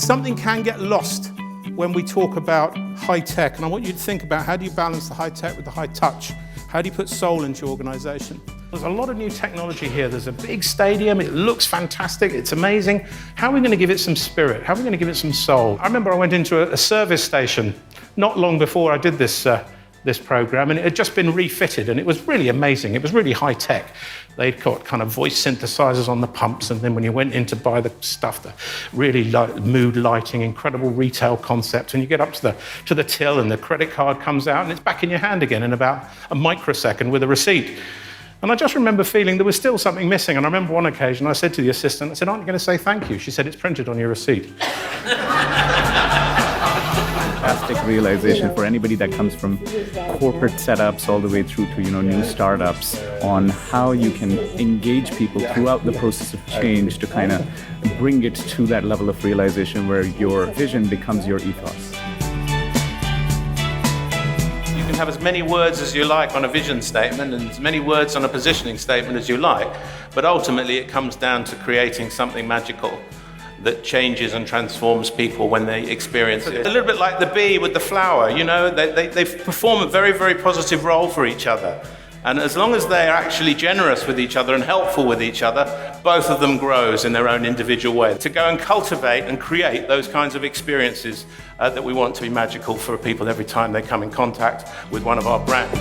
Something can get lost when we talk about high tech, and I want you to think about how do you balance the high tech with the high touch? How do you put soul into your organization? There's a lot of new technology here. There's a big stadium, it looks fantastic, it's amazing. How are we going to give it some spirit? How are we going to give it some soul? I remember I went into a service station not long before I did this program, and it had just been refitted, and it was really amazing. It was really high tech. They'd got kind of voice synthesizers on the pumps, and then when you went in to buy the stuff, the really mood lighting, incredible retail concept, and you get up to the till, and the credit card comes out, and it's back in your hand again in about a microsecond with a receipt. And I just remember feeling there was still something missing. And I remember one occasion I said to the assistant, I said, "Aren't you going to say thank you?" She said, "It's printed on your receipt." Fantastic realization for anybody that comes from corporate setups all the way through to new startups on how you can engage people throughout the process of change to kind of bring it to that level of realization where your vision becomes your ethos. You can have as many words as you like on a vision statement and as many words on a positioning statement as you like, but ultimately it comes down to creating something magical that changes and transforms people when they experience it. A little bit like the bee with the flower, they perform a very, very positive role for each other. And as long as they're actually generous with each other and helpful with each other, both of them grows in their own individual way. To go and cultivate and create those kinds of experiences that we want to be magical for people every time they come in contact with one of our brands.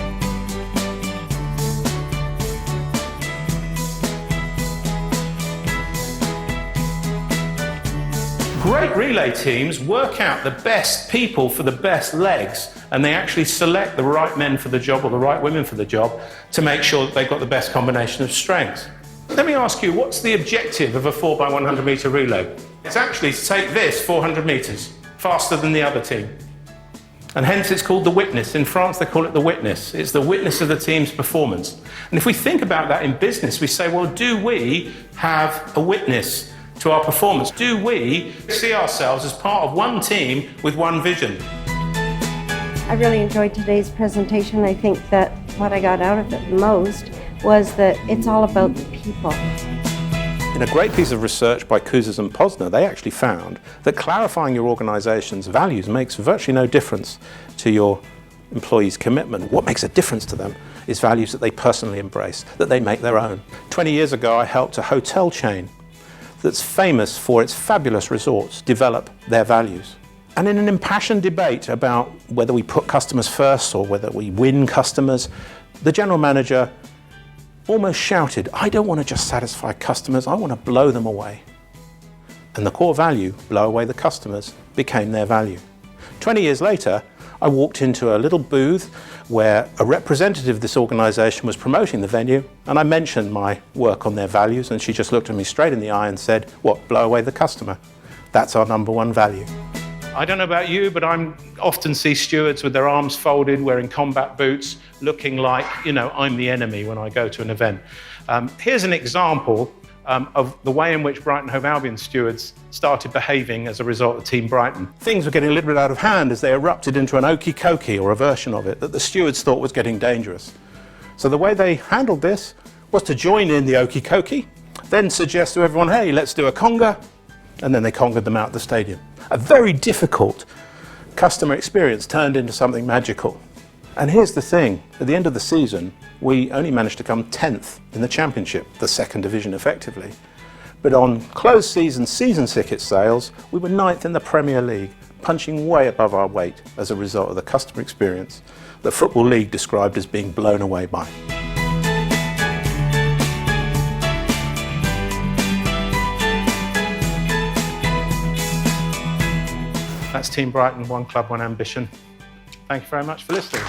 Great relay teams work out the best people for the best legs, and they actually select the right men for the job or the right women for the job to make sure that they've got the best combination of strengths. Let me ask you, what's the objective of a 4x100 metre relay? It's actually to take this 400 metres faster than the other team. And hence it's called the witness. In France they call it the witness. It's the witness of the team's performance. And if we think about that in business, we say, well, do we have a witness to our performance? Do we see ourselves as part of one team with one vision? I really enjoyed today's presentation. I think that what I got out of it most was that it's all about the people. In a great piece of research by Kouzes and Posner, they actually found that clarifying your organization's values makes virtually no difference to your employees' commitment. What makes a difference to them is values that they personally embrace, that they make their own. 20 years ago, I helped a hotel chain that's famous for its fabulous resorts develop their values. And in an impassioned debate about whether we put customers first or whether we win customers, the general manager almost shouted, "I don't want to just satisfy customers, I want to blow them away." And the core value, blow away the customers, became their value. 20 years later, I walked into a little booth where a representative of this organisation was promoting the venue, and I mentioned my work on their values, and she just looked at me straight in the eye and said, "What, blow away the customer? That's our number one value." I don't know about you, but I often see stewards with their arms folded, wearing combat boots, looking like, I'm the enemy when I go to an event. Here's an example of the way in which Brighton Hove Albion stewards started behaving as a result of Team Brighton. Things were getting a little bit out of hand as they erupted into an okey-cokey, or a version of it, that the stewards thought was getting dangerous. So the way they handled this was to join in the okey-cokey, then suggest to everyone, "Hey, let's do a conga," and then they congaed them out of the stadium. A very difficult customer experience turned into something magical. And here's the thing, at the end of the season, we only managed to come 10th in the championship, the second division effectively. But on closed season ticket sales, we were 9th in the Premier League, punching way above our weight as a result of the customer experience that Football League described as being blown away by. That's Team Brighton, one club, one ambition. Thank you very much for listening.